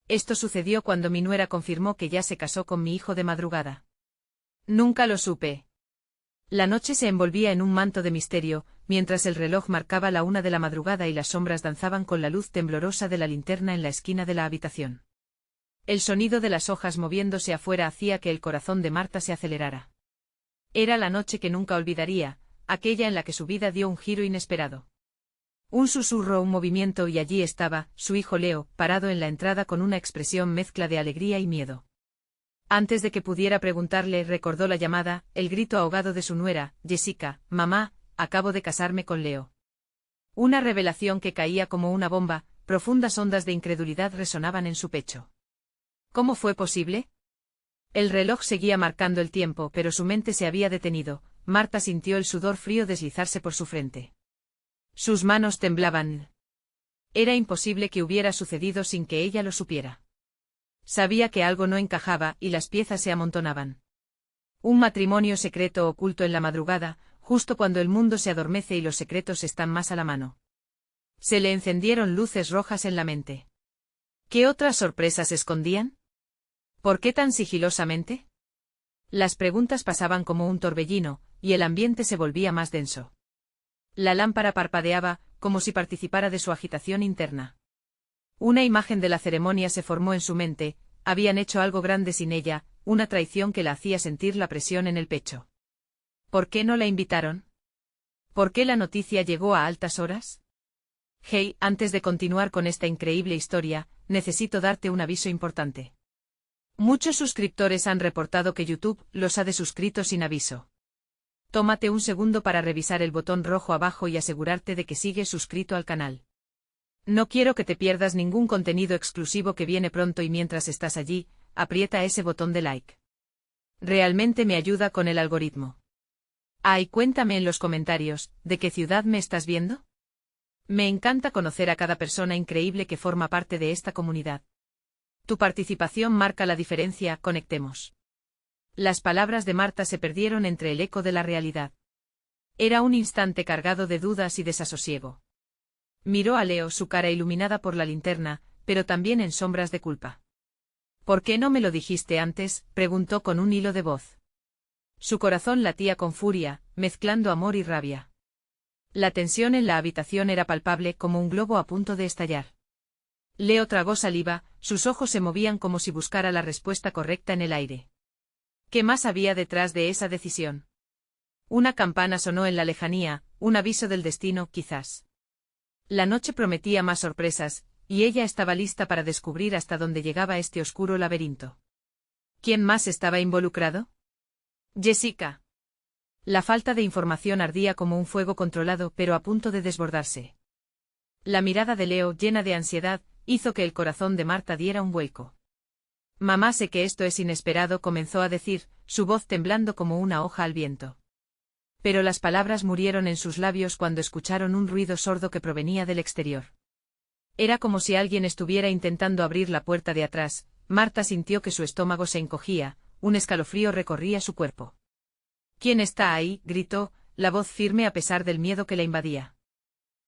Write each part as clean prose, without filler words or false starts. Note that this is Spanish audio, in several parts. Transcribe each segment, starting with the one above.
Esto sucedió cuando mi nuera confirmó que ya se casó con mi hijo de madrugada. Nunca lo supe. La noche se envolvía en un manto de misterio, mientras el reloj marcaba la 1 de la madrugada y las sombras danzaban con la luz temblorosa de la linterna en la esquina de la habitación. El sonido de las hojas moviéndose afuera hacía que el corazón de Marta se acelerara. Era la noche que nunca olvidaría, aquella en la que su vida dio un giro inesperado. Un susurro, un movimiento y allí estaba, su hijo Leo, parado en la entrada con una expresión mezcla de alegría y miedo. Antes de que pudiera preguntarle, recordó la llamada, el grito ahogado de su nuera, Jessica, mamá, acabo de casarme con Leo. Una revelación que caía como una bomba, profundas ondas de incredulidad resonaban en su pecho. ¿Cómo fue posible? El reloj seguía marcando el tiempo, pero su mente se había detenido. Marta sintió el sudor frío deslizarse por su frente. Sus manos temblaban. Era imposible que hubiera sucedido sin que ella lo supiera. Sabía que algo no encajaba y las piezas se amontonaban. Un matrimonio secreto oculto en la madrugada, justo cuando el mundo se adormece y los secretos están más a la mano. Se le encendieron luces rojas en la mente. ¿Qué otras sorpresas escondían? ¿Por qué tan sigilosamente? Las preguntas pasaban como un torbellino, y el ambiente se volvía más denso. La lámpara parpadeaba, como si participara de su agitación interna. Una imagen de la ceremonia se formó en su mente, habían hecho algo grande sin ella, una traición que la hacía sentir la presión en el pecho. ¿Por qué no la invitaron? ¿Por qué la noticia llegó a altas horas? Hey, antes de continuar con esta increíble historia, necesito darte un aviso importante. Muchos suscriptores han reportado que YouTube los ha desuscrito sin aviso. Tómate un segundo para revisar el botón rojo abajo y asegurarte de que sigues suscrito al canal. No quiero que te pierdas ningún contenido exclusivo que viene pronto y mientras estás allí, aprieta ese botón de like. Realmente me ayuda con el algoritmo. Y cuéntame en los comentarios, ¿de qué ciudad me estás viendo? Me encanta conocer a cada persona increíble que forma parte de esta comunidad. Tu participación marca la diferencia, conectemos. Las palabras de Marta se perdieron entre el eco de la realidad. Era un instante cargado de dudas y desasosiego. Miró a Leo, su cara iluminada por la linterna, pero también en sombras de culpa. ¿Por qué no me lo dijiste antes?, preguntó con un hilo de voz. Su corazón latía con furia, mezclando amor y rabia. La tensión en la habitación era palpable como un globo a punto de estallar. Leo tragó saliva, sus ojos se movían como si buscara la respuesta correcta en el aire. ¿Qué más había detrás de esa decisión? Una campana sonó en la lejanía, un aviso del destino, quizás. La noche prometía más sorpresas, y ella estaba lista para descubrir hasta dónde llegaba este oscuro laberinto. ¿Quién más estaba involucrado? Jessica. La falta de información ardía como un fuego controlado pero a punto de desbordarse. La mirada de Leo, llena de ansiedad, hizo que el corazón de Marta diera un vuelco. Mamá, sé que esto es inesperado, comenzó a decir, su voz temblando como una hoja al viento. Pero las palabras murieron en sus labios cuando escucharon un ruido sordo que provenía del exterior. Era como si alguien estuviera intentando abrir la puerta de atrás. Marta sintió que su estómago se encogía, un escalofrío recorría su cuerpo. ¿Quién está ahí?, gritó, la voz firme a pesar del miedo que la invadía.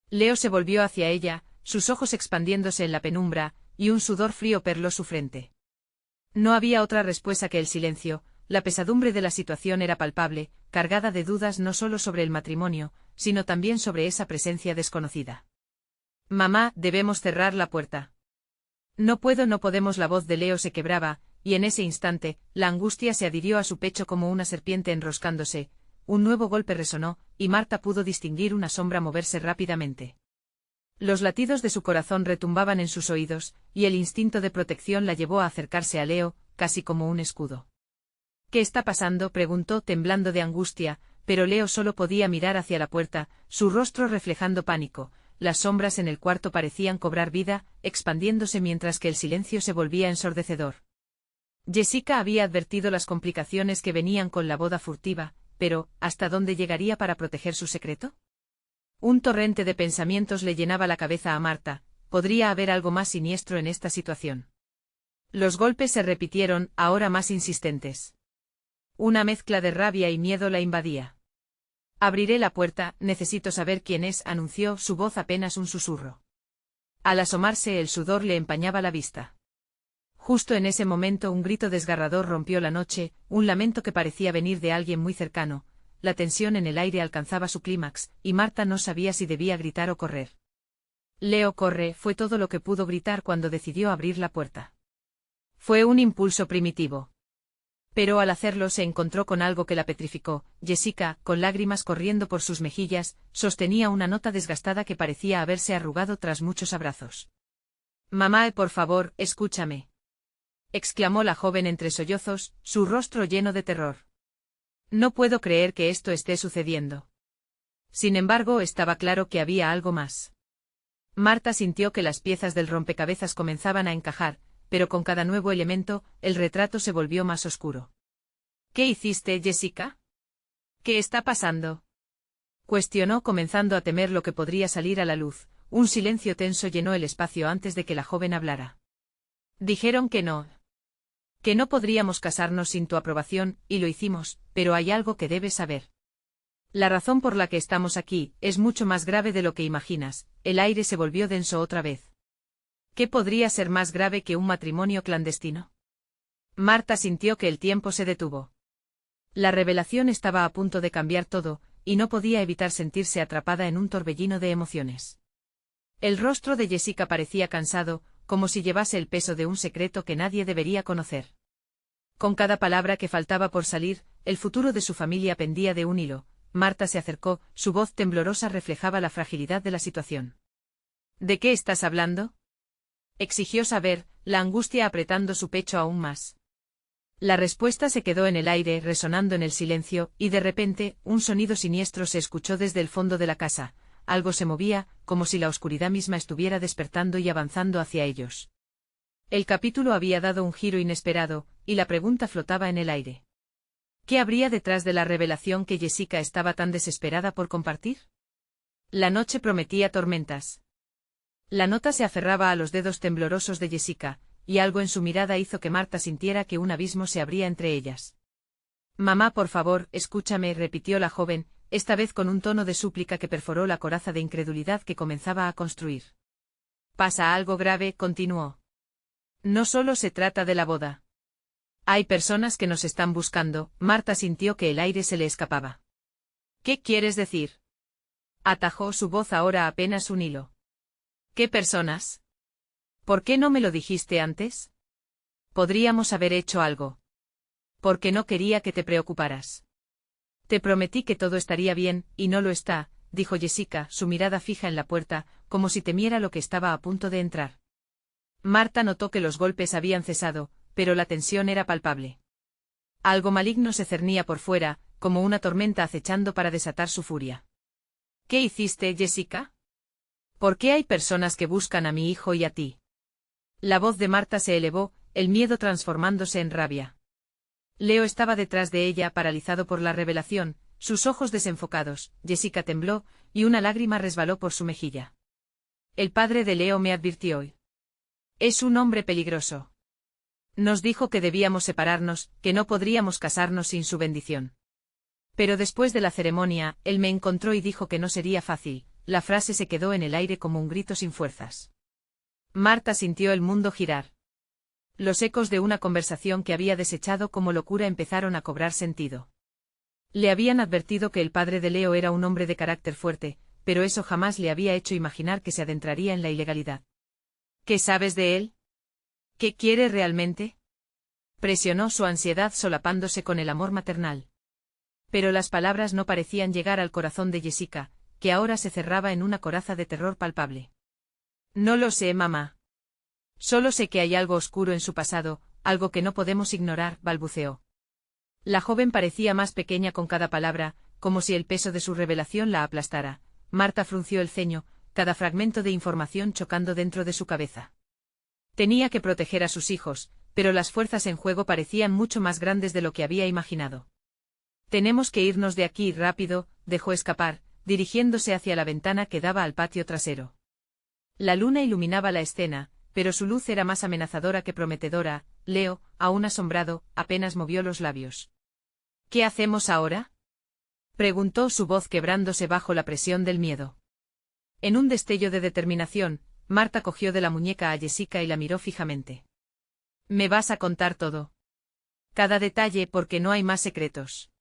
Leo se volvió hacia ella, sus ojos expandiéndose en la penumbra, y un sudor frío perló su frente. No había otra respuesta que el silencio. La pesadumbre de la situación era palpable, cargada de dudas no solo sobre el matrimonio, sino también sobre esa presencia desconocida. Mamá, debemos cerrar la puerta. No puedo, no podemos. La voz de Leo se quebraba, y en ese instante, la angustia se adhirió a su pecho como una serpiente enroscándose. Un nuevo golpe resonó, y Marta pudo distinguir una sombra moverse rápidamente. Los latidos de su corazón retumbaban en sus oídos, y el instinto de protección la llevó a acercarse a Leo, casi como un escudo. ¿Qué está pasando?, preguntó temblando de angustia, pero Leo solo podía mirar hacia la puerta, su rostro reflejando pánico. Las sombras en el cuarto parecían cobrar vida, expandiéndose mientras que el silencio se volvía ensordecedor. Jessica había advertido las complicaciones que venían con la boda furtiva, pero ¿hasta dónde llegaría para proteger su secreto? Un torrente de pensamientos le llenaba la cabeza a Marta. ¿Podría haber algo más siniestro en esta situación? Los golpes se repitieron, ahora más insistentes. Una mezcla de rabia y miedo la invadía. Abriré la puerta, necesito saber quién es, anunció, su voz apenas un susurro. Al asomarse, el sudor le empañaba la vista. Justo en ese momento un grito desgarrador rompió la noche, un lamento que parecía venir de alguien muy cercano. La tensión en el aire alcanzaba su clímax, y Marta no sabía si debía gritar o correr. Leo, corre, fue todo lo que pudo gritar cuando decidió abrir la puerta. Fue un impulso primitivo. Pero al hacerlo se encontró con algo que la petrificó. Jessica, con lágrimas corriendo por sus mejillas, sostenía una nota desgastada que parecía haberse arrugado tras muchos abrazos. «Mamá, por favor, escúchame», exclamó la joven entre sollozos, su rostro lleno de terror. «No puedo creer que esto esté sucediendo». Sin embargo, estaba claro que había algo más. Marta sintió que las piezas del rompecabezas comenzaban a encajar, pero con cada nuevo elemento, el retrato se volvió más oscuro. «¿Qué hiciste, Jessica? ¿Qué está pasando?», cuestionó, comenzando a temer lo que podría salir a la luz. Un silencio tenso llenó el espacio antes de que la joven hablara. «Dijeron que no podríamos casarnos sin tu aprobación, y lo hicimos, pero hay algo que debes saber. La razón por la que estamos aquí es mucho más grave de lo que imaginas». El aire se volvió denso otra vez. ¿Qué podría ser más grave que un matrimonio clandestino? Marta sintió que el tiempo se detuvo. La revelación estaba a punto de cambiar todo, y no podía evitar sentirse atrapada en un torbellino de emociones. El rostro de Jessica parecía cansado, como si llevase el peso de un secreto que nadie debería conocer. Con cada palabra que faltaba por salir, el futuro de su familia pendía de un hilo. Marta se acercó, su voz temblorosa reflejaba la fragilidad de la situación. «¿De qué estás hablando?», exigió saber, la angustia apretando su pecho aún más. La respuesta se quedó en el aire, resonando en el silencio, y de repente, un sonido siniestro se escuchó desde el fondo de la casa. Algo se movía, como si la oscuridad misma estuviera despertando y avanzando hacia ellos. El capítulo había dado un giro inesperado, y la pregunta flotaba en el aire. ¿Qué habría detrás de la revelación que Jessica estaba tan desesperada por compartir? La noche prometía tormentas. La nota se aferraba a los dedos temblorosos de Jessica, y algo en su mirada hizo que Marta sintiera que un abismo se abría entre ellas. «Mamá, por favor, escúchame», repitió la joven, esta vez con un tono de súplica que perforó la coraza de incredulidad que comenzaba a construir. «Pasa algo grave», continuó. «No solo se trata de la boda. Hay personas que nos están buscando». Marta sintió que el aire se le escapaba. «¿Qué quieres decir?», atajó, su voz ahora apenas un hilo. «¿Qué personas? ¿Por qué no me lo dijiste antes? Podríamos haber hecho algo. Porque no quería que te preocuparas. Te prometí que todo estaría bien, y no lo está», dijo Jessica, su mirada fija en la puerta, como si temiera lo que estaba a punto de entrar. Marta notó que los golpes habían cesado, pero la tensión era palpable. Algo maligno se cernía por fuera, como una tormenta acechando para desatar su furia. «¿Qué hiciste, Jessica? ¿Por qué hay personas que buscan a mi hijo y a ti?». La voz de Marta se elevó, el miedo transformándose en rabia. Leo estaba detrás de ella, paralizado por la revelación, sus ojos desenfocados. Jessica tembló, y una lágrima resbaló por su mejilla. «El padre de Leo me advirtió hoy. Es un hombre peligroso. Nos dijo que debíamos separarnos, que no podríamos casarnos sin su bendición. Pero después de la ceremonia, él me encontró y dijo que no sería fácil». La frase se quedó en el aire como un grito sin fuerzas. Marta sintió el mundo girar. Los ecos de una conversación que había desechado como locura empezaron a cobrar sentido. Le habían advertido que el padre de Leo era un hombre de carácter fuerte, pero eso jamás le había hecho imaginar que se adentraría en la ilegalidad. «¿Qué sabes de él? ¿Qué quiere realmente?», presionó su ansiedad solapándose con el amor maternal. Pero las palabras no parecían llegar al corazón de Jessica, que ahora se cerraba en una coraza de terror palpable. «No lo sé, mamá. Solo sé que hay algo oscuro en su pasado, algo que no podemos ignorar», balbuceó. La joven parecía más pequeña con cada palabra, como si el peso de su revelación la aplastara. Marta frunció el ceño, cada fragmento de información chocando dentro de su cabeza. Tenía que proteger a sus hijos, pero las fuerzas en juego parecían mucho más grandes de lo que había imaginado. «Tenemos que irnos de aquí rápido», dejó escapar, dirigiéndose hacia la ventana que daba al patio trasero. La luna iluminaba la escena, pero su luz era más amenazadora que prometedora. Leo, aún asombrado, apenas movió los labios. «¿Qué hacemos ahora?», preguntó, su voz quebrándose bajo la presión del miedo. En un destello de determinación, Marta cogió de la muñeca a Jessica y la miró fijamente. Me vas a contar todo. Cada detalle porque no hay más secretos.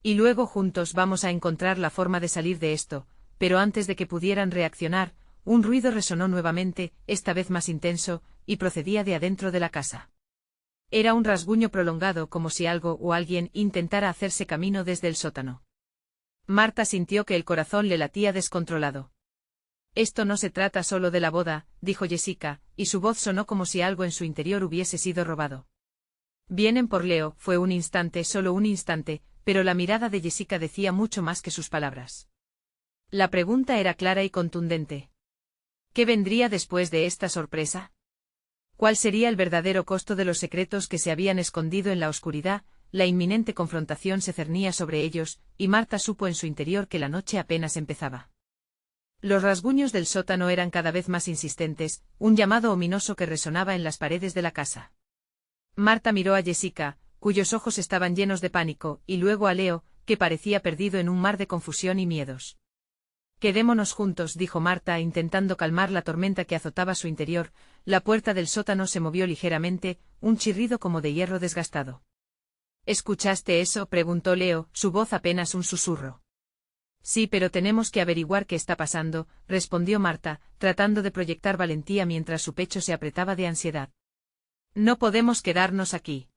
Y luego juntos vamos a encontrar la forma de salir de esto, pero antes de que pudieran reaccionar, un ruido resonó nuevamente, esta vez más intenso, y procedía de adentro de la casa. Era un rasguño prolongado como si algo o alguien intentara hacerse camino desde el sótano. Marta sintió que el corazón le latía descontrolado. Esto no se trata solo de la boda, dijo Jessica, y su voz sonó como si algo en su interior hubiese sido robado. Vienen por Leo, fue un instante, solo un instante, pero la mirada de Jessica decía mucho más que sus palabras. La pregunta era clara y contundente. ¿Qué vendría después de esta sorpresa? ¿Cuál sería el verdadero costo de los secretos que se habían escondido en la oscuridad? La inminente confrontación se cernía sobre ellos, y Marta supo en su interior que la noche apenas empezaba. Los rasguños del sótano eran cada vez más insistentes, un llamado ominoso que resonaba en las paredes de la casa. Marta miró a Jessica, cuyos ojos estaban llenos de pánico, y luego a Leo, que parecía perdido en un mar de confusión y miedos. Quedémonos juntos, dijo Marta, intentando calmar la tormenta que azotaba su interior. La puerta del sótano se movió ligeramente, un chirrido como de hierro desgastado. ¿Escuchaste eso?, preguntó Leo, su voz apenas un susurro. Sí, pero tenemos que averiguar qué está pasando, respondió Marta, tratando de proyectar valentía mientras su pecho se apretaba de ansiedad. No podemos quedarnos aquí.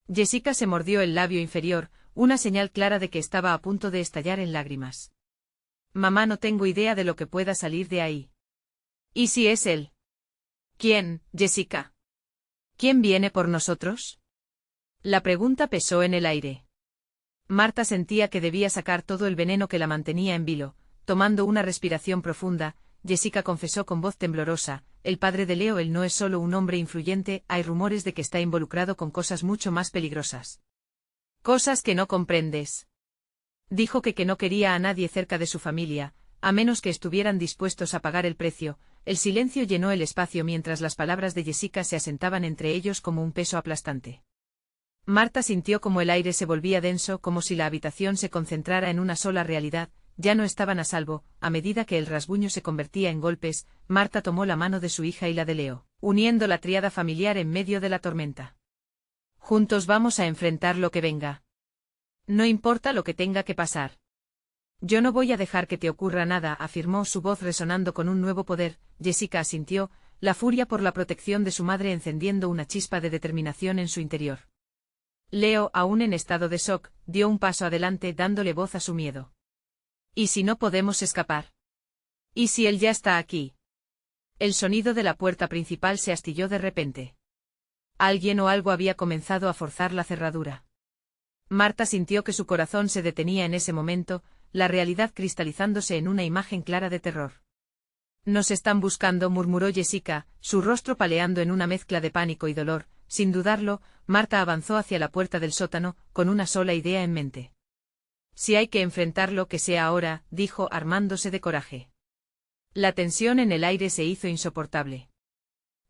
Jessica se mordió el labio inferior, una señal clara de que estaba a punto de estallar en lágrimas. Mamá, no tengo idea de lo que pueda salir de ahí. ¿Y si es él? ¿Quién, Jessica? ¿Quién viene por nosotros? La pregunta pesó en el aire. Marta sentía que debía sacar todo el veneno que la mantenía en vilo. Tomando una respiración profunda, Jessica confesó con voz temblorosa: el padre de Leo, él no es solo un hombre influyente, hay rumores de que está involucrado con cosas mucho más peligrosas. Cosas que no comprendes. Dijo que no quería a nadie cerca de su familia, a menos que estuvieran dispuestos a pagar el precio. El silencio llenó el espacio mientras las palabras de Jessica se asentaban entre ellos como un peso aplastante. Marta sintió como el aire se volvía denso, como si la habitación se concentrara en una sola realidad. Ya no estaban a salvo. A medida que el rasguño se convertía en golpes, Marta tomó la mano de su hija y la de Leo, uniendo la tríada familiar en medio de la tormenta. Juntos vamos a enfrentar lo que venga. No importa lo que tenga que pasar. Yo no voy a dejar que te ocurra nada, afirmó, su voz resonando con un nuevo poder. Jessica asintió, la furia por la protección de su madre encendiendo una chispa de determinación en su interior. Leo, aún en estado de shock, dio un paso adelante dándole voz a su miedo. ¿Y si no podemos escapar? ¿Y si él ya está aquí? El sonido de la puerta principal se astilló de repente. Alguien o algo había comenzado a forzar la cerradura. Marta sintió que su corazón se detenía en ese momento, la realidad cristalizándose en una imagen clara de terror. Nos están buscando, murmuró Jessica, su rostro paleando en una mezcla de pánico y dolor. Sin dudarlo, Marta avanzó hacia la puerta del sótano, con una sola idea en mente. Si hay que enfrentarlo, que sea ahora, dijo, armándose de coraje. La tensión en el aire se hizo insoportable.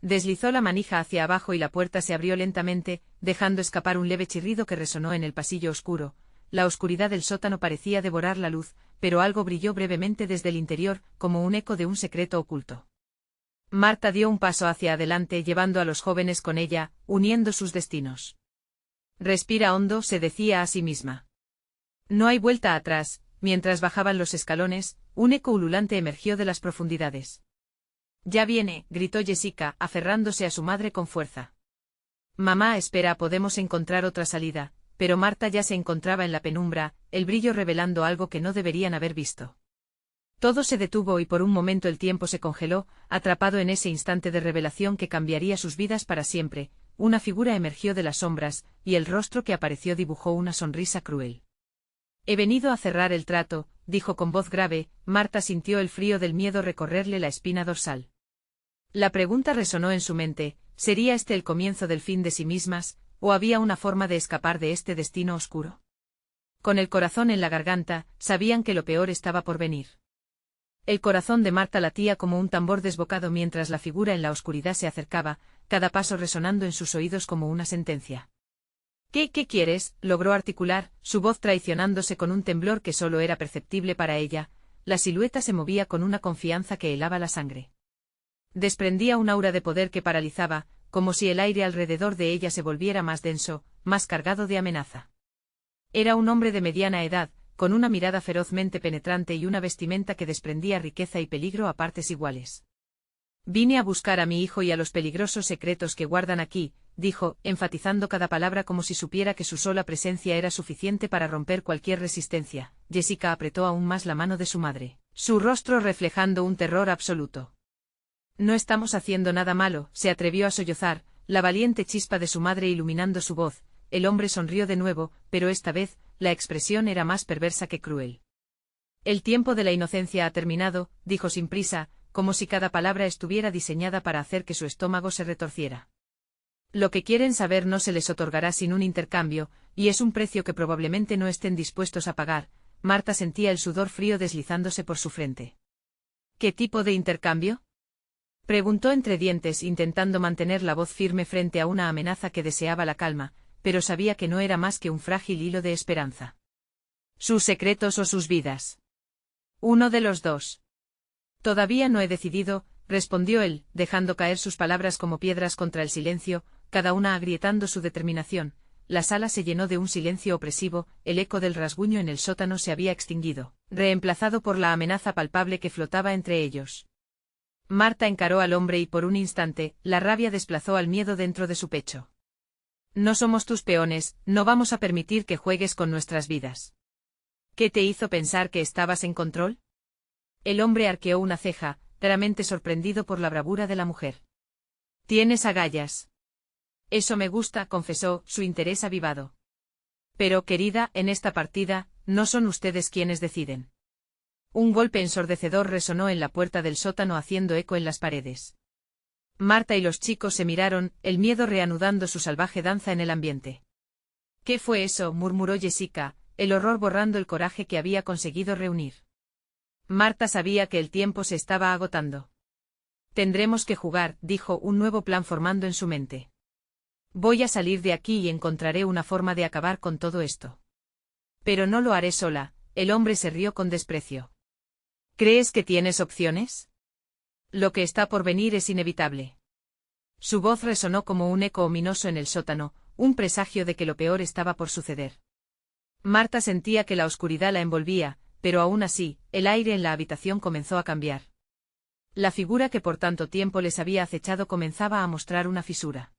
Deslizó la manija hacia abajo y la puerta se abrió lentamente, dejando escapar un leve chirrido que resonó en el pasillo oscuro. La oscuridad del sótano parecía devorar la luz, pero algo brilló brevemente desde el interior, como un eco de un secreto oculto. Marta dio un paso hacia adelante, llevando a los jóvenes con ella, uniendo sus destinos. Respira hondo, se decía a sí misma. No hay vuelta atrás. Mientras bajaban los escalones, un eco ululante emergió de las profundidades. Ya viene, gritó Jessica, aferrándose a su madre con fuerza. Mamá, espera, podemos encontrar otra salida. Pero Marta ya se encontraba en la penumbra, el brillo revelando algo que no deberían haber visto. Todo se detuvo y por un momento el tiempo se congeló, atrapado en ese instante de revelación que cambiaría sus vidas para siempre. Una figura emergió de las sombras, y el rostro que apareció dibujó una sonrisa cruel. He venido a cerrar el trato, dijo con voz grave. Marta sintió el frío del miedo recorrerle la espina dorsal. La pregunta resonó en su mente: ¿sería este el comienzo del fin de sí mismas, o había una forma de escapar de este destino oscuro? Con el corazón en la garganta, sabían que lo peor estaba por venir. El corazón de Marta latía como un tambor desbocado mientras la figura en la oscuridad se acercaba, cada paso resonando en sus oídos como una sentencia. ¿Qué quieres?, logró articular, su voz traicionándose con un temblor que solo era perceptible para ella. La silueta se movía con una confianza que helaba la sangre. Desprendía un aura de poder que paralizaba, como si el aire alrededor de ella se volviera más denso, más cargado de amenaza. Era un hombre de mediana edad, con una mirada ferozmente penetrante y una vestimenta que desprendía riqueza y peligro a partes iguales. Vine a buscar a mi hijo y a los peligrosos secretos que guardan aquí, dijo, enfatizando cada palabra como si supiera que su sola presencia era suficiente para romper cualquier resistencia. Jessica apretó aún más la mano de su madre, su rostro reflejando un terror absoluto. No estamos haciendo nada malo, se atrevió a sollozar, la valiente chispa de su madre iluminando su voz. El hombre sonrió de nuevo, pero esta vez, la expresión era más perversa que cruel. El tiempo de la inocencia ha terminado, dijo sin prisa, como si cada palabra estuviera diseñada para hacer que su estómago se retorciera. Lo que quieren saber no se les otorgará sin un intercambio, y es un precio que probablemente no estén dispuestos a pagar. Marta sentía el sudor frío deslizándose por su frente. ¿Qué tipo de intercambio?, preguntó entre dientes, intentando mantener la voz firme frente a una amenaza que deseaba la calma, pero sabía que no era más que un frágil hilo de esperanza. ¿Sus secretos o sus vidas? Uno de los dos. Todavía no he decidido, respondió él, dejando caer sus palabras como piedras contra el silencio, cada una agrietando su determinación. La sala se llenó de un silencio opresivo, el eco del rasguño en el sótano se había extinguido, reemplazado por la amenaza palpable que flotaba entre ellos. Marta encaró al hombre y por un instante, la rabia desplazó al miedo dentro de su pecho. No somos tus peones, no vamos a permitir que juegues con nuestras vidas. ¿Qué te hizo pensar que estabas en control? El hombre arqueó una ceja, claramente sorprendido por la bravura de la mujer. Tienes agallas. Eso me gusta, confesó, su interés avivado. Pero, querida, en esta partida, no son ustedes quienes deciden. Un golpe ensordecedor resonó en la puerta del sótano haciendo eco en las paredes. Marta y los chicos se miraron, el miedo reanudando su salvaje danza en el ambiente. ¿Qué fue eso?, murmuró Jessica, el horror borrando el coraje que había conseguido reunir. Marta sabía que el tiempo se estaba agotando. Tendremos que jugar, dijo, un nuevo plan formando en su mente. Voy a salir de aquí y encontraré una forma de acabar con todo esto. Pero no lo haré sola, el hombre se rió con desprecio. ¿Crees que tienes opciones? Lo que está por venir es inevitable. Su voz resonó como un eco ominoso en el sótano, un presagio de que lo peor estaba por suceder. Marta sentía que la oscuridad la envolvía, pero aún así, el aire en la habitación comenzó a cambiar. La figura que por tanto tiempo les había acechado comenzaba a mostrar una fisura.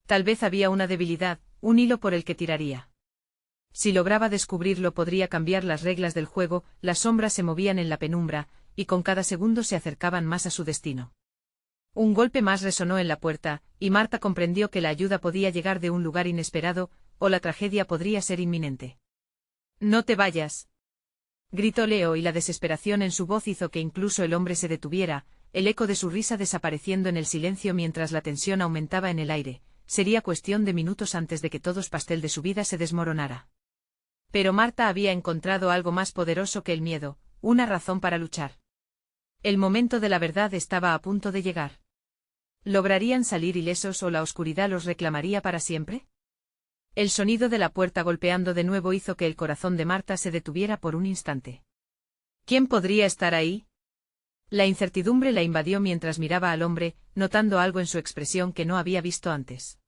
Tal vez había una debilidad, un hilo por el que tiraría. Si lograba descubrirlo podría cambiar las reglas del juego. Las sombras se movían en la penumbra, y con cada segundo se acercaban más a su destino. Un golpe más resonó en la puerta, y Marta comprendió que la ayuda podía llegar de un lugar inesperado, o la tragedia podría ser inminente. «No te vayas», gritó Leo, y la desesperación en su voz hizo que incluso el hombre se detuviera, el eco de su risa desapareciendo en el silencio mientras la tensión aumentaba en el aire. Sería cuestión de minutos antes de que todo pastel de su vida se desmoronara. Pero Marta había encontrado algo más poderoso que el miedo, una razón para luchar. El momento de la verdad estaba a punto de llegar. ¿Lograrían salir ilesos o la oscuridad los reclamaría para siempre? El sonido de la puerta golpeando de nuevo hizo que el corazón de Marta se detuviera por un instante. ¿Quién podría estar ahí? La incertidumbre la invadió mientras miraba al hombre, notando algo en su expresión que no había visto antes.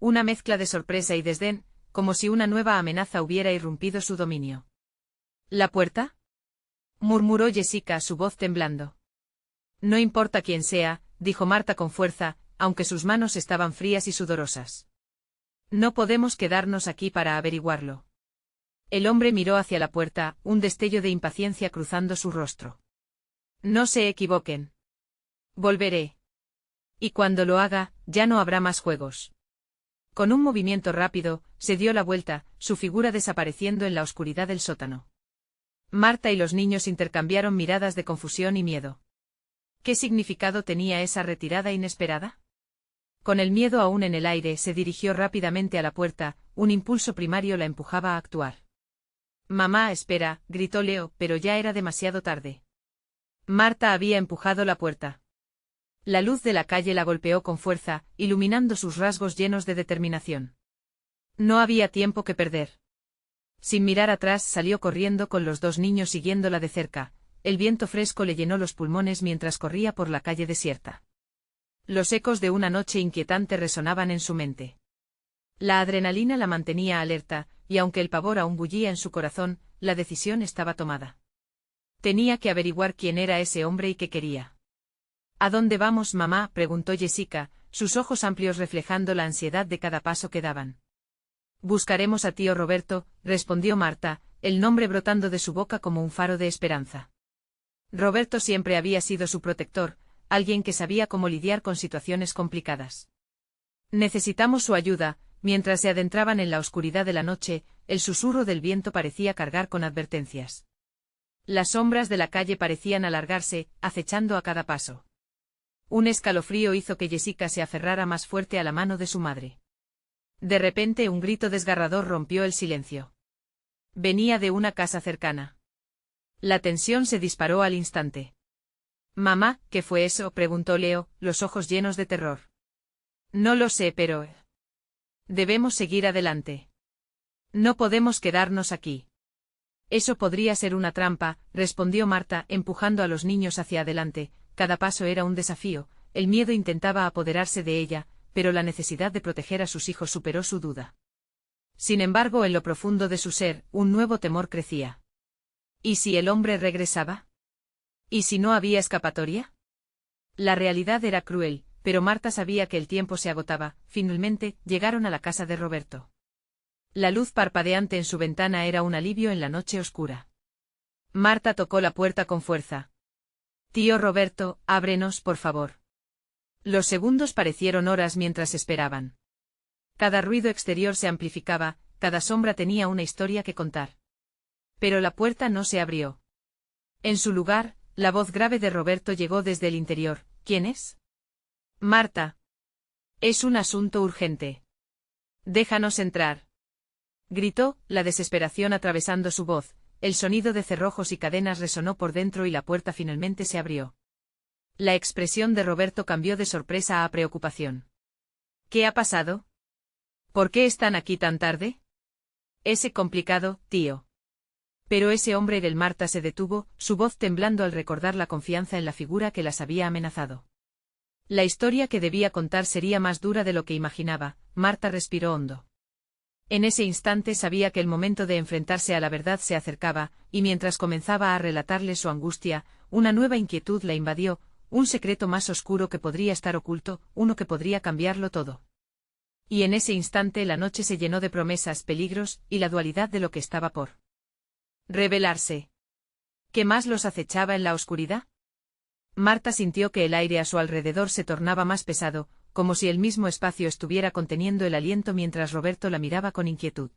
Una mezcla de sorpresa y desdén, como si una nueva amenaza hubiera irrumpido su dominio. ¿La puerta?, murmuró Jessica, su voz temblando. No importa quién sea, dijo Marta con fuerza, aunque sus manos estaban frías y sudorosas. No podemos quedarnos aquí para averiguarlo. El hombre miró hacia la puerta, un destello de impaciencia cruzando su rostro. No se equivoquen. Volveré. Y cuando lo haga, ya no habrá más juegos. Con un movimiento rápido, se dio la vuelta, su figura desapareciendo en la oscuridad del sótano. Marta y los niños intercambiaron miradas de confusión y miedo. ¿Qué significado tenía esa retirada inesperada? Con el miedo aún en el aire, se dirigió rápidamente a la puerta, un impulso primario la empujaba a actuar. «Mamá, espera», gritó Leo, pero ya era demasiado tarde. Marta había empujado la puerta. La luz de la calle la golpeó con fuerza, iluminando sus rasgos llenos de determinación. No había tiempo que perder. Sin mirar atrás salió corriendo con los dos niños siguiéndola de cerca. El viento fresco le llenó los pulmones mientras corría por la calle desierta. Los ecos de una noche inquietante resonaban en su mente. La adrenalina la mantenía alerta, y aunque el pavor aún bullía en su corazón, la decisión estaba tomada. Tenía que averiguar quién era ese hombre y qué quería. ¿A dónde vamos, mamá?, preguntó Jessica, sus ojos amplios reflejando la ansiedad de cada paso que daban. Buscaremos a tío Roberto, respondió Marta, el nombre brotando de su boca como un faro de esperanza. Roberto siempre había sido su protector, alguien que sabía cómo lidiar con situaciones complicadas. Necesitamos su ayuda. Mientras se adentraban en la oscuridad de la noche, el susurro del viento parecía cargar con advertencias. Las sombras de la calle parecían alargarse, acechando a cada paso. Un escalofrío hizo que Jessica se aferrara más fuerte a la mano de su madre. De repente un grito desgarrador rompió el silencio. Venía de una casa cercana. La tensión se disparó al instante. «Mamá, ¿qué fue eso?», preguntó Leo, los ojos llenos de terror. «No lo sé, pero... debemos seguir adelante. No podemos quedarnos aquí». «Eso podría ser una trampa», respondió Marta, empujando a los niños hacia adelante. Cada paso era un desafío, el miedo intentaba apoderarse de ella, pero la necesidad de proteger a sus hijos superó su duda. Sin embargo, en lo profundo de su ser, un nuevo temor crecía. ¿Y si el hombre regresaba? ¿Y si no había escapatoria? La realidad era cruel, pero Marta sabía que el tiempo se agotaba. Finalmente, llegaron a la casa de Roberto. La luz parpadeante en su ventana era un alivio en la noche oscura. Marta tocó la puerta con fuerza. «Tío Roberto, ábrenos, por favor». Los segundos parecieron horas mientras esperaban. Cada ruido exterior se amplificaba, cada sombra tenía una historia que contar. Pero la puerta no se abrió. En su lugar, la voz grave de Roberto llegó desde el interior. «¿Quién es?» «Marta. Es un asunto urgente. Déjanos entrar», gritó, la desesperación atravesando su voz. El sonido de cerrojos y cadenas resonó por dentro y la puerta finalmente se abrió. La expresión de Roberto cambió de sorpresa a preocupación. «¿Qué ha pasado? ¿Por qué están aquí tan tarde?» «Ese complicado, tío». Pero ese hombre del Marta se detuvo, su voz temblando al recordar la confianza en la figura que las había amenazado. La historia que debía contar sería más dura de lo que imaginaba. Marta respiró hondo. En ese instante sabía que el momento de enfrentarse a la verdad se acercaba, y mientras comenzaba a relatarle su angustia, una nueva inquietud la invadió, un secreto más oscuro que podría estar oculto, uno que podría cambiarlo todo. Y en ese instante la noche se llenó de promesas, peligros, y la dualidad de lo que estaba por revelarse. ¿Qué más los acechaba en la oscuridad? Marta sintió que el aire a su alrededor se tornaba más pesado, como si el mismo espacio estuviera conteniendo el aliento mientras Roberto la miraba con inquietud.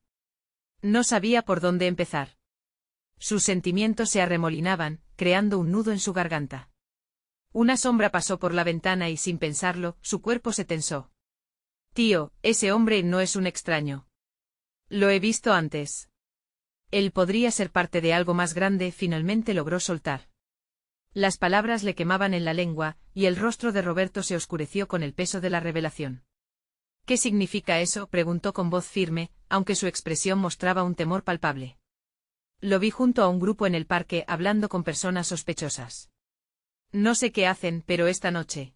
No sabía por dónde empezar. Sus sentimientos se arremolinaban, creando un nudo en su garganta. Una sombra pasó por la ventana y sin pensarlo, su cuerpo se tensó. «Tío, ese hombre no es un extraño. Lo he visto antes. Él podría ser parte de algo más grande», finalmente logró soltar. Las palabras le quemaban en la lengua, y el rostro de Roberto se oscureció con el peso de la revelación. «¿Qué significa eso?», preguntó con voz firme, aunque su expresión mostraba un temor palpable. «Lo vi junto a un grupo en el parque hablando con personas sospechosas. No sé qué hacen, pero esta noche.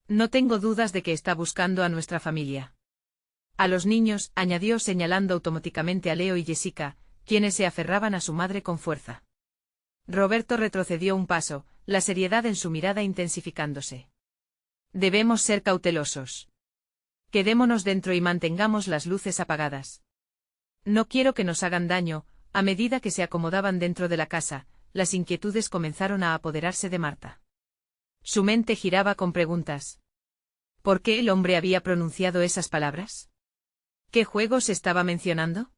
No tengo dudas de que está buscando a nuestra familia. A los niños», añadió señalando automáticamente a Leo y Jessica, quienes se aferraban a su madre con fuerza. Roberto retrocedió un paso, la seriedad en su mirada intensificándose. «Debemos ser cautelosos. Quedémonos dentro y mantengamos las luces apagadas. No quiero que nos hagan daño». A medida que se acomodaban dentro de la casa, las inquietudes comenzaron a apoderarse de Marta. Su mente giraba con preguntas. ¿Por qué el hombre había pronunciado esas palabras? ¿Qué juegos estaba mencionando?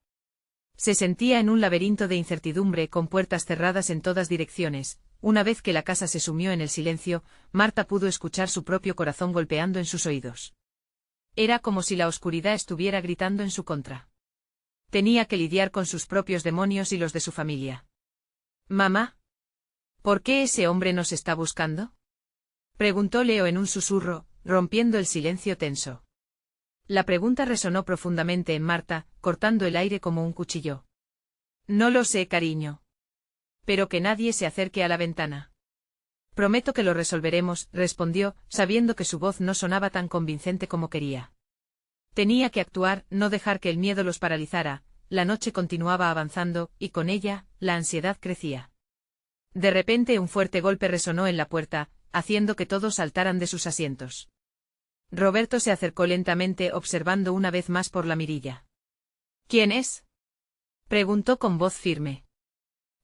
Se sentía en un laberinto de incertidumbre con puertas cerradas en todas direcciones. Una vez que la casa se sumió en el silencio, Marta pudo escuchar su propio corazón golpeando en sus oídos. Era como si la oscuridad estuviera gritando en su contra. Tenía que lidiar con sus propios demonios y los de su familia. «Mamá, ¿por qué ese hombre nos está buscando?», preguntó Leo en un susurro, rompiendo el silencio tenso. La pregunta resonó profundamente en Marta, cortando el aire como un cuchillo. «No lo sé, cariño. Pero que nadie se acerque a la ventana. Prometo que lo resolveremos, respondió, sabiendo que su voz no sonaba tan convincente como quería. Tenía que actuar, no dejar que el miedo los paralizara. La noche continuaba avanzando, y con ella, la ansiedad crecía. De repente un fuerte golpe resonó en la puerta, haciendo que todos saltaran de sus asientos. Roberto se acercó lentamente, observando una vez más por la mirilla. ¿Quién es?, preguntó con voz firme.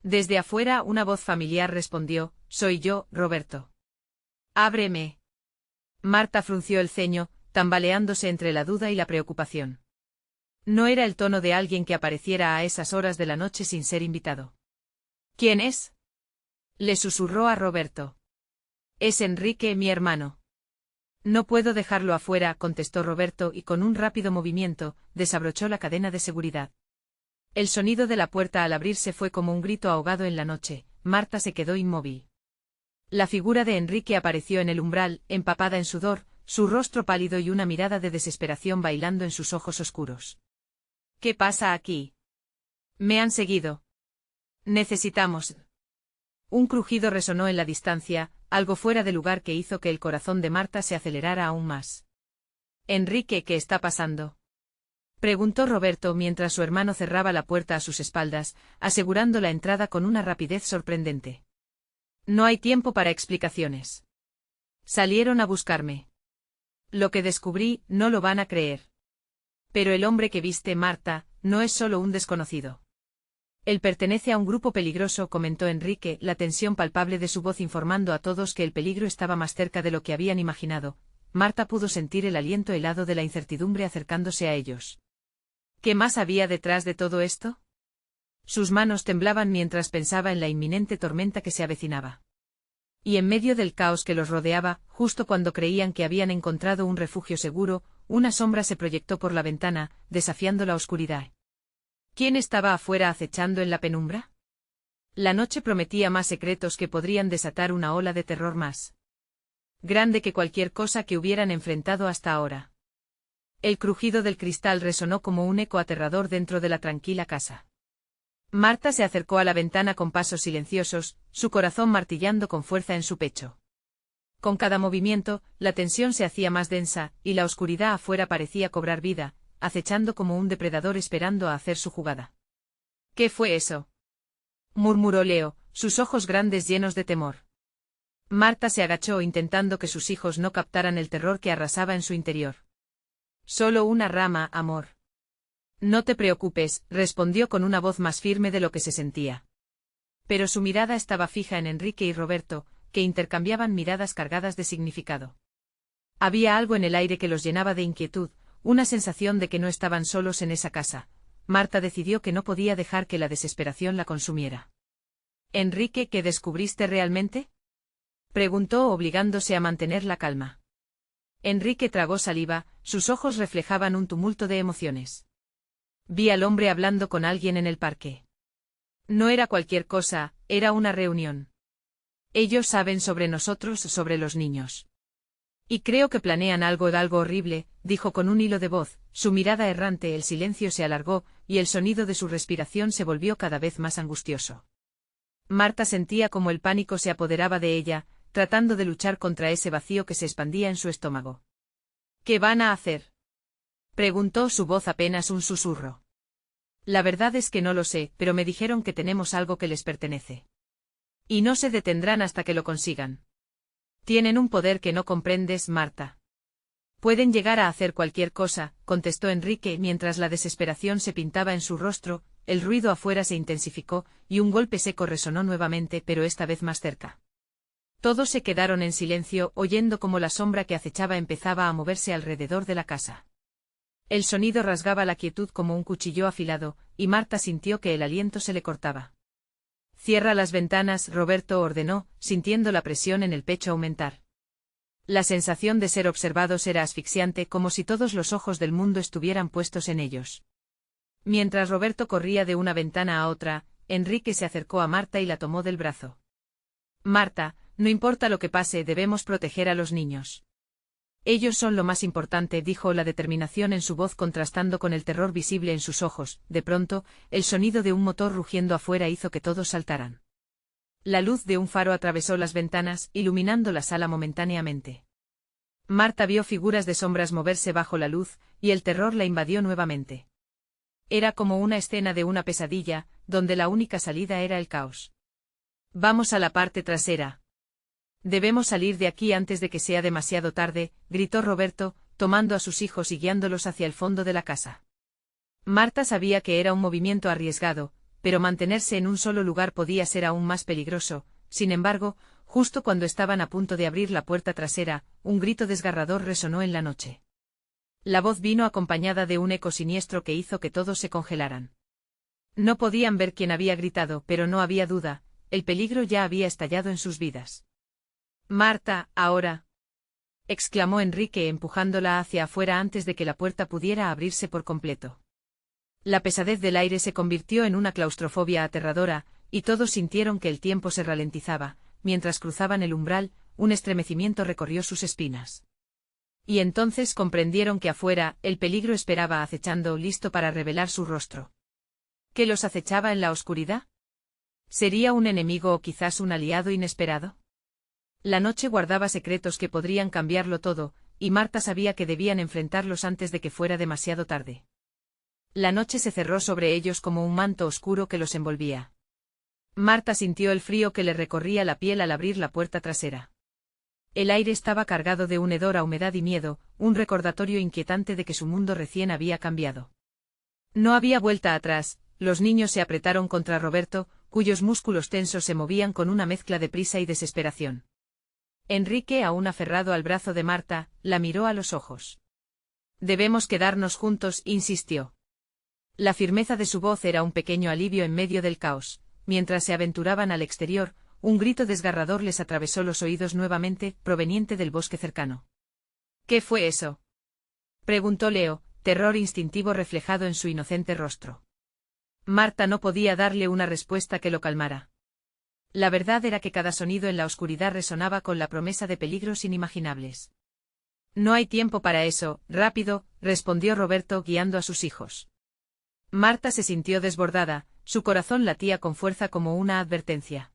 Desde afuera una voz familiar respondió, soy yo, Roberto. Ábreme. Marta frunció el ceño, tambaleándose entre la duda y la preocupación. No era el tono de alguien que apareciera a esas horas de la noche sin ser invitado. ¿Quién es?, le susurró a Roberto. Es Enrique, mi hermano. No puedo dejarlo afuera, contestó Roberto y con un rápido movimiento, desabrochó la cadena de seguridad. El sonido de la puerta al abrirse fue como un grito ahogado en la noche. Marta se quedó inmóvil. La figura de Enrique apareció en el umbral, empapada en sudor, su rostro pálido y una mirada de desesperación bailando en sus ojos oscuros. ¿Qué pasa aquí? Me han seguido. Necesitamos. Un crujido resonó en la distancia, algo fuera de lugar que hizo que el corazón de Marta se acelerara aún más. Enrique, ¿qué está pasando?, preguntó Roberto mientras su hermano cerraba la puerta a sus espaldas, asegurando la entrada con una rapidez sorprendente. No hay tiempo para explicaciones. Salieron a buscarme. Lo que descubrí, no lo van a creer. Pero el hombre que viste, Marta, no es solo un desconocido. Él pertenece a un grupo peligroso, comentó Enrique, la tensión palpable de su voz informando a todos que el peligro estaba más cerca de lo que habían imaginado. Marta pudo sentir el aliento helado de la incertidumbre acercándose a ellos. ¿Qué más había detrás de todo esto? Sus manos temblaban mientras pensaba en la inminente tormenta que se avecinaba. Y en medio del caos que los rodeaba, justo cuando creían que habían encontrado un refugio seguro, una sombra se proyectó por la ventana, desafiando la oscuridad. ¿Quién estaba afuera acechando en la penumbra? La noche prometía más secretos que podrían desatar una ola de terror más grande que cualquier cosa que hubieran enfrentado hasta ahora. El crujido del cristal resonó como un eco aterrador dentro de la tranquila casa. Marta se acercó a la ventana con pasos silenciosos, su corazón martillando con fuerza en su pecho. Con cada movimiento, la tensión se hacía más densa, y la oscuridad afuera parecía cobrar vida, acechando como un depredador esperando a hacer su jugada. ¿Qué fue eso?, murmuró Leo, sus ojos grandes llenos de temor. Marta se agachó intentando que sus hijos no captaran el terror que arrasaba en su interior. Solo una rama, amor. No te preocupes, respondió con una voz más firme de lo que se sentía. Pero su mirada estaba fija en Enrique y Roberto, que intercambiaban miradas cargadas de significado. Había algo en el aire que los llenaba de inquietud, una sensación de que no estaban solos en esa casa. Marta decidió que no podía dejar que la desesperación la consumiera. Enrique, ¿qué descubriste realmente?, preguntó obligándose a mantener la calma. Enrique tragó saliva, sus ojos reflejaban un tumulto de emociones. Vi al hombre hablando con alguien en el parque. No era cualquier cosa, era una reunión. Ellos saben sobre nosotros, sobre los niños. Y creo que planean algo horrible, dijo con un hilo de voz, su mirada errante. El silencio se alargó, y el sonido de su respiración se volvió cada vez más angustioso. Marta sentía como el pánico se apoderaba de ella, tratando de luchar contra ese vacío que se expandía en su estómago. ¿Qué van a hacer?, preguntó, su voz apenas un susurro. La verdad es que no lo sé, pero me dijeron que tenemos algo que les pertenece. Y no se detendrán hasta que lo consigan. Tienen un poder que no comprendes, Marta. Pueden llegar a hacer cualquier cosa, contestó Enrique mientras la desesperación se pintaba en su rostro. El ruido afuera se intensificó, y un golpe seco resonó nuevamente, pero esta vez más cerca. Todos se quedaron en silencio, oyendo cómo la sombra que acechaba empezaba a moverse alrededor de la casa. El sonido rasgaba la quietud como un cuchillo afilado, y Marta sintió que el aliento se le cortaba. Cierra las ventanas, Roberto ordenó, sintiendo la presión en el pecho aumentar. La sensación de ser observados era asfixiante, como si todos los ojos del mundo estuvieran puestos en ellos. Mientras Roberto corría de una ventana a otra, Enrique se acercó a Marta y la tomó del brazo. Marta, no importa lo que pase, debemos proteger a los niños. Ellos son lo más importante, dijo, la determinación en su voz contrastando con el terror visible en sus ojos. De pronto, el sonido de un motor rugiendo afuera hizo que todos saltaran. La luz de un faro atravesó las ventanas, iluminando la sala momentáneamente. Marta vio figuras de sombras moverse bajo la luz, y el terror la invadió nuevamente. Era como una escena de una pesadilla, donde la única salida era el caos. Vamos a la parte trasera. Debemos salir de aquí antes de que sea demasiado tarde, gritó Roberto, tomando a sus hijos y guiándolos hacia el fondo de la casa. Marta sabía que era un movimiento arriesgado, pero mantenerse en un solo lugar podía ser aún más peligroso. Sin embargo, justo cuando estaban a punto de abrir la puerta trasera, un grito desgarrador resonó en la noche. La voz vino acompañada de un eco siniestro que hizo que todos se congelaran. No podían ver quién había gritado, pero no había duda, el peligro ya había estallado en sus vidas. Marta, ahora, exclamó Enrique empujándola hacia afuera antes de que la puerta pudiera abrirse por completo. La pesadez del aire se convirtió en una claustrofobia aterradora, y todos sintieron que el tiempo se ralentizaba. Mientras cruzaban el umbral, un estremecimiento recorrió sus espinas. Y entonces comprendieron que afuera, el peligro esperaba acechando, listo para revelar su rostro. ¿Qué los acechaba en la oscuridad? ¿Sería un enemigo o quizás un aliado inesperado? La noche guardaba secretos que podrían cambiarlo todo, y Marta sabía que debían enfrentarlos antes de que fuera demasiado tarde. La noche se cerró sobre ellos como un manto oscuro que los envolvía. Marta sintió el frío que le recorría la piel al abrir la puerta trasera. El aire estaba cargado de un hedor a humedad y miedo, un recordatorio inquietante de que su mundo recién había cambiado. No había vuelta atrás, los niños se apretaron contra Roberto, cuyos músculos tensos se movían con una mezcla de prisa y desesperación. Enrique, aún aferrado al brazo de Marta, la miró a los ojos. Debemos quedarnos juntos, insistió. La firmeza de su voz era un pequeño alivio en medio del caos. Mientras se aventuraban al exterior, un grito desgarrador les atravesó los oídos nuevamente, proveniente del bosque cercano. ¿Qué fue eso?, preguntó Leo, terror instintivo reflejado en su inocente rostro. Marta no podía darle una respuesta que lo calmara. La verdad era que cada sonido en la oscuridad resonaba con la promesa de peligros inimaginables. No hay tiempo para eso, rápido, respondió Roberto guiando a sus hijos. Marta se sintió desbordada, su corazón latía con fuerza como una advertencia.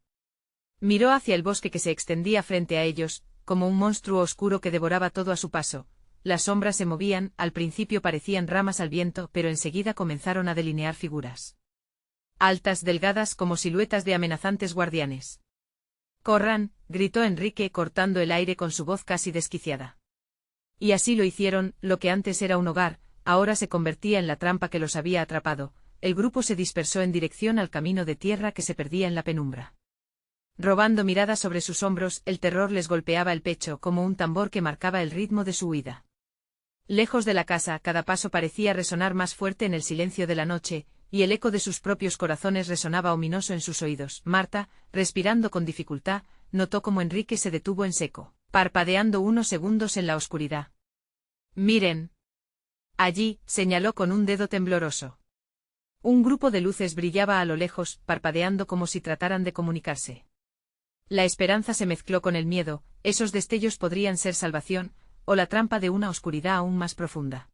Miró hacia el bosque que se extendía frente a ellos, como un monstruo oscuro que devoraba todo a su paso. Las sombras se movían, al principio parecían ramas al viento, pero enseguida comenzaron a delinear figuras. Altas, delgadas como siluetas de amenazantes guardianes. «¡Corran!», gritó Enrique cortando el aire con su voz casi desquiciada. Y así lo hicieron, lo que antes era un hogar, ahora se convertía en la trampa que los había atrapado. El grupo se dispersó en dirección al camino de tierra que se perdía en la penumbra. Robando miradas sobre sus hombros, el terror les golpeaba el pecho como un tambor que marcaba el ritmo de su huida. Lejos de la casa, cada paso parecía resonar más fuerte en el silencio de la noche, y el eco de sus propios corazones resonaba ominoso en sus oídos. Marta, respirando con dificultad, notó cómo Enrique se detuvo en seco, parpadeando unos segundos en la oscuridad. «Miren. Allí», señaló con un dedo tembloroso. Un grupo de luces brillaba a lo lejos, parpadeando como si trataran de comunicarse. La esperanza se mezcló con el miedo, esos destellos podrían ser salvación, o la trampa de una oscuridad aún más profunda.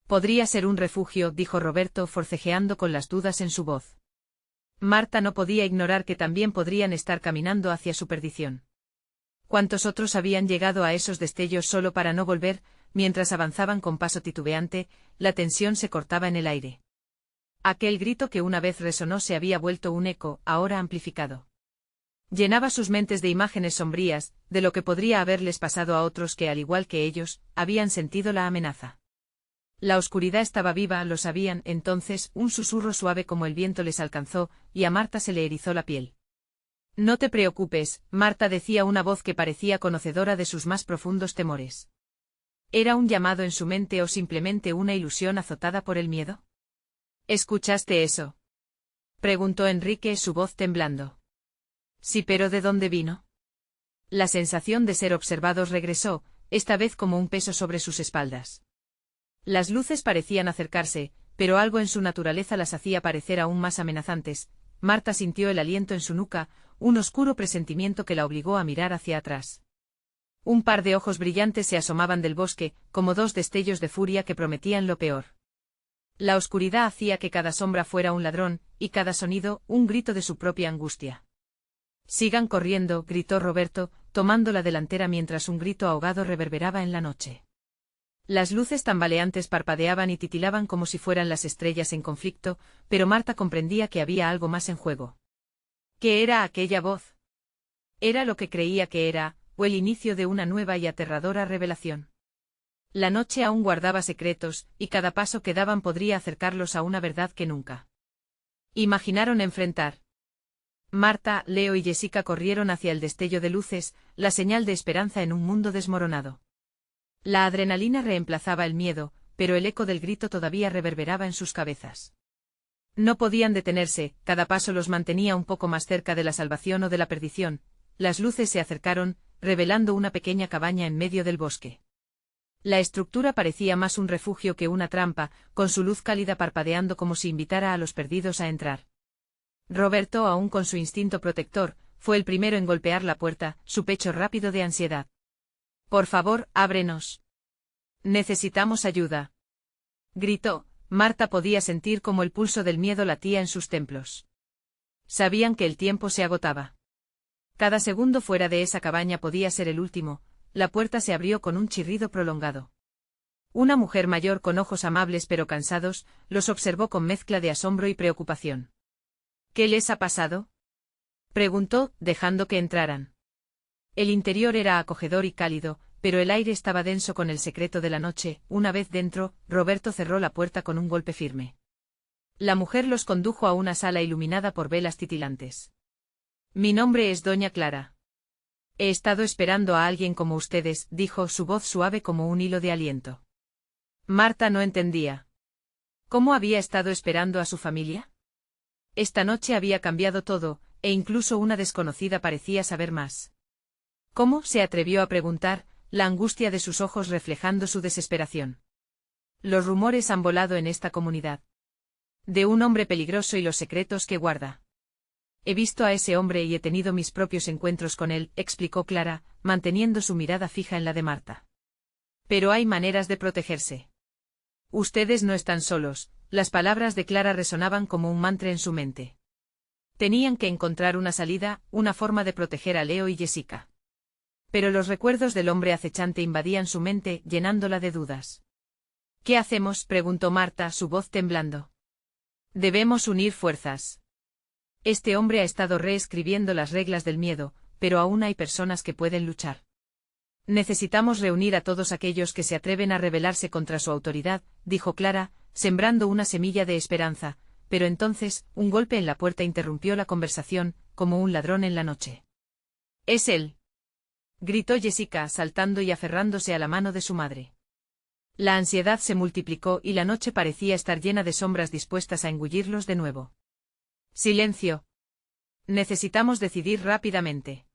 Podría ser un refugio, dijo Roberto forcejeando con las dudas en su voz. Marta no podía ignorar que también podrían estar caminando hacia su perdición. ¿Cuántos otros habían llegado a esos destellos solo para no volver? Mientras avanzaban con paso titubeante, la tensión se cortaba en el aire. Aquel grito que una vez resonó se había vuelto un eco, ahora amplificado. Llenaba sus mentes de imágenes sombrías, de lo que podría haberles pasado a otros que, al igual que ellos, habían sentido la amenaza. La oscuridad estaba viva, lo sabían. Entonces, un susurro suave como el viento les alcanzó, y a Marta se le erizó la piel. «No te preocupes», Marta decía una voz que parecía conocedora de sus más profundos temores. ¿Era un llamado en su mente o simplemente una ilusión azotada por el miedo? «¿Escuchaste eso?», preguntó Enrique, su voz temblando. «Sí, pero ¿de dónde vino?». La sensación de ser observados regresó, esta vez como un peso sobre sus espaldas. Las luces parecían acercarse, pero algo en su naturaleza las hacía parecer aún más amenazantes. Marta sintió el aliento en su nuca, un oscuro presentimiento que la obligó a mirar hacia atrás. Un par de ojos brillantes se asomaban del bosque, como dos destellos de furia que prometían lo peor. La oscuridad hacía que cada sombra fuera un ladrón, y cada sonido, un grito de su propia angustia. Sigan corriendo, gritó Roberto, tomando la delantera mientras un grito ahogado reverberaba en la noche. Las luces tambaleantes parpadeaban y titilaban como si fueran las estrellas en conflicto, pero Marta comprendía que había algo más en juego. ¿Qué era aquella voz? ¿Era lo que creía que era, o el inicio de una nueva y aterradora revelación? La noche aún guardaba secretos, y cada paso que daban podría acercarlos a una verdad que nunca imaginaron enfrentar. Marta, Leo y Jessica corrieron hacia el destello de luces, la señal de esperanza en un mundo desmoronado. La adrenalina reemplazaba el miedo, pero el eco del grito todavía reverberaba en sus cabezas. No podían detenerse, cada paso los mantenía un poco más cerca de la salvación o de la perdición. Las luces se acercaron, revelando una pequeña cabaña en medio del bosque. La estructura parecía más un refugio que una trampa, con su luz cálida parpadeando como si invitara a los perdidos a entrar. Roberto, aún con su instinto protector, fue el primero en golpear la puerta, su pecho rápido de ansiedad. «Por favor, ábrenos. Necesitamos ayuda», gritó. Marta podía sentir cómo el pulso del miedo latía en sus templos. Sabían que el tiempo se agotaba. Cada segundo fuera de esa cabaña podía ser el último. La puerta se abrió con un chirrido prolongado. Una mujer mayor con ojos amables pero cansados, los observó con mezcla de asombro y preocupación. «¿Qué les ha pasado?», preguntó, dejando que entraran. El interior era acogedor y cálido, pero el aire estaba denso con el secreto de la noche. Una vez dentro, Roberto cerró la puerta con un golpe firme. La mujer los condujo a una sala iluminada por velas titilantes. «Mi nombre es Doña Clara. He estado esperando a alguien como ustedes», dijo, su voz suave como un hilo de aliento. Marta no entendía. ¿Cómo había estado esperando a su familia? Esta noche había cambiado todo, e incluso una desconocida parecía saber más. ¿Cómo?, se atrevió a preguntar, la angustia de sus ojos reflejando su desesperación. Los rumores han volado en esta comunidad. De un hombre peligroso y los secretos que guarda. He visto a ese hombre y he tenido mis propios encuentros con él, explicó Clara, manteniendo su mirada fija en la de Marta. Pero hay maneras de protegerse. Ustedes no están solos. Las palabras de Clara resonaban como un mantra en su mente. Tenían que encontrar una salida, una forma de proteger a Leo y Jessica. Pero los recuerdos del hombre acechante invadían su mente, llenándola de dudas. «¿Qué hacemos?», preguntó Marta, su voz temblando. «Debemos unir fuerzas. Este hombre ha estado reescribiendo las reglas del miedo, pero aún hay personas que pueden luchar. Necesitamos reunir a todos aquellos que se atreven a rebelarse contra su autoridad», dijo Clara, sembrando una semilla de esperanza, pero entonces, un golpe en la puerta interrumpió la conversación, como un ladrón en la noche. «Es él», gritó Jessica, saltando y aferrándose a la mano de su madre. La ansiedad se multiplicó y la noche parecía estar llena de sombras dispuestas a engullirlos de nuevo. «Silencio. Necesitamos decidir rápidamente»,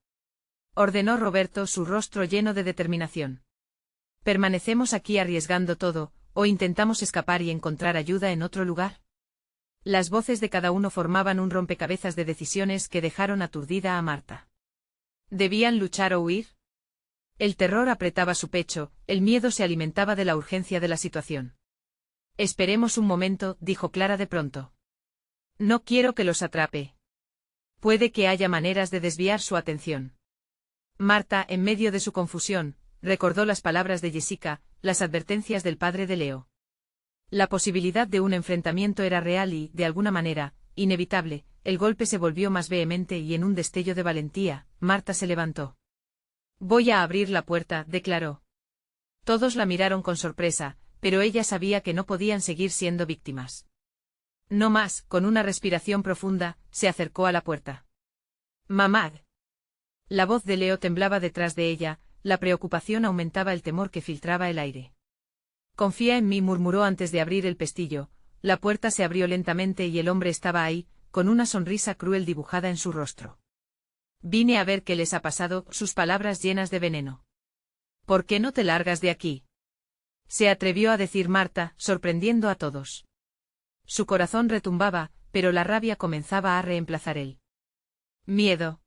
ordenó Roberto, su rostro lleno de determinación. «¿Permanecemos aquí arriesgando todo, o intentamos escapar y encontrar ayuda en otro lugar?» Las voces de cada uno formaban un rompecabezas de decisiones que dejaron aturdida a Marta. ¿Debían luchar o huir? El terror apretaba su pecho, el miedo se alimentaba de la urgencia de la situación. «Esperemos un momento», dijo Clara de pronto. «No quiero que los atrape. Puede que haya maneras de desviar su atención». Marta, en medio de su confusión, recordó las palabras de Jessica, las advertencias del padre de Leo. La posibilidad de un enfrentamiento era real y, de alguna manera, inevitable. El golpe se volvió más vehemente y en un destello de valentía, Marta se levantó. «Voy a abrir la puerta», declaró. Todos la miraron con sorpresa, pero ella sabía que no podían seguir siendo víctimas. No más, con una respiración profunda, se acercó a la puerta. «Mamá». La voz de Leo temblaba detrás de ella, la preocupación aumentaba el temor que filtraba el aire. «Confía en mí», murmuró antes de abrir el pestillo. La puerta se abrió lentamente y el hombre estaba ahí, con una sonrisa cruel dibujada en su rostro. «Vine a ver qué les ha pasado», sus palabras llenas de veneno. «¿Por qué no te largas de aquí?», se atrevió a decir Marta, sorprendiendo a todos. Su corazón retumbaba, pero la rabia comenzaba a reemplazar el miedo.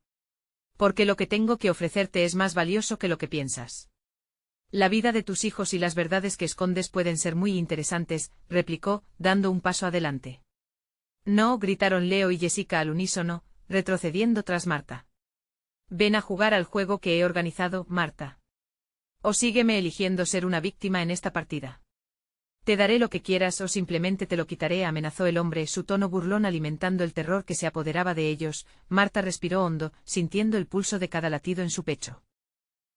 «Porque lo que tengo que ofrecerte es más valioso que lo que piensas. La vida de tus hijos y las verdades que escondes pueden ser muy interesantes», replicó, dando un paso adelante. «No», gritaron Leo y Jessica al unísono, retrocediendo tras Marta. Ven a jugar al juego que he organizado, Marta. O sígueme eligiendo ser una víctima en esta partida. Te daré lo que quieras o simplemente te lo quitaré, amenazó el hombre, su tono burlón alimentando el terror que se apoderaba de ellos. Marta respiró hondo, sintiendo el pulso de cada latido en su pecho.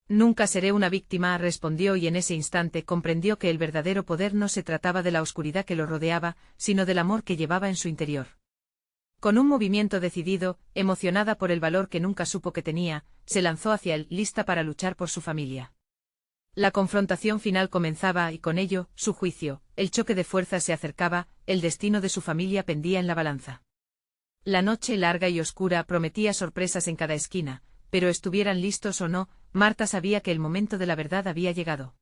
Nunca seré una víctima, respondió, y en ese instante comprendió que el verdadero poder no se trataba de la oscuridad que lo rodeaba, sino del amor que llevaba en su interior. Con un movimiento decidido, emocionada por el valor que nunca supo que tenía, se lanzó hacia él, lista para luchar por su familia. La confrontación final comenzaba y con ello, su juicio, el choque de fuerzas se acercaba, el destino de su familia pendía en la balanza. La noche larga y oscura prometía sorpresas en cada esquina, pero estuvieran listos o no, Marta sabía que el momento de la verdad había llegado.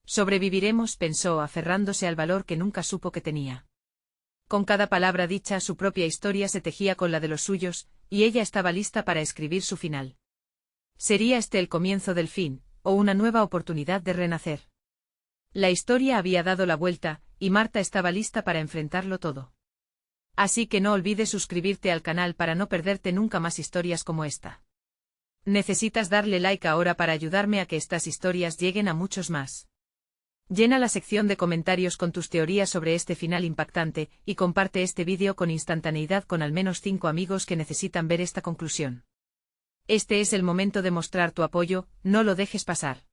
Sobreviviremos, pensó, aferrándose al valor que nunca supo que tenía. Con cada palabra dicha, su propia historia se tejía con la de los suyos, y ella estaba lista para escribir su final. ¿Sería este el comienzo del fin, o una nueva oportunidad de renacer? La historia había dado la vuelta, y Marta estaba lista para enfrentarlo todo. Así que no olvides suscribirte al canal para no perderte nunca más historias como esta. Necesitas darle like ahora para ayudarme a que estas historias lleguen a muchos más. Llena la sección de comentarios con tus teorías sobre este final impactante, y comparte este vídeo con instantaneidad con al menos 5 amigos que necesitan ver esta conclusión. Este es el momento de mostrar tu apoyo, no lo dejes pasar.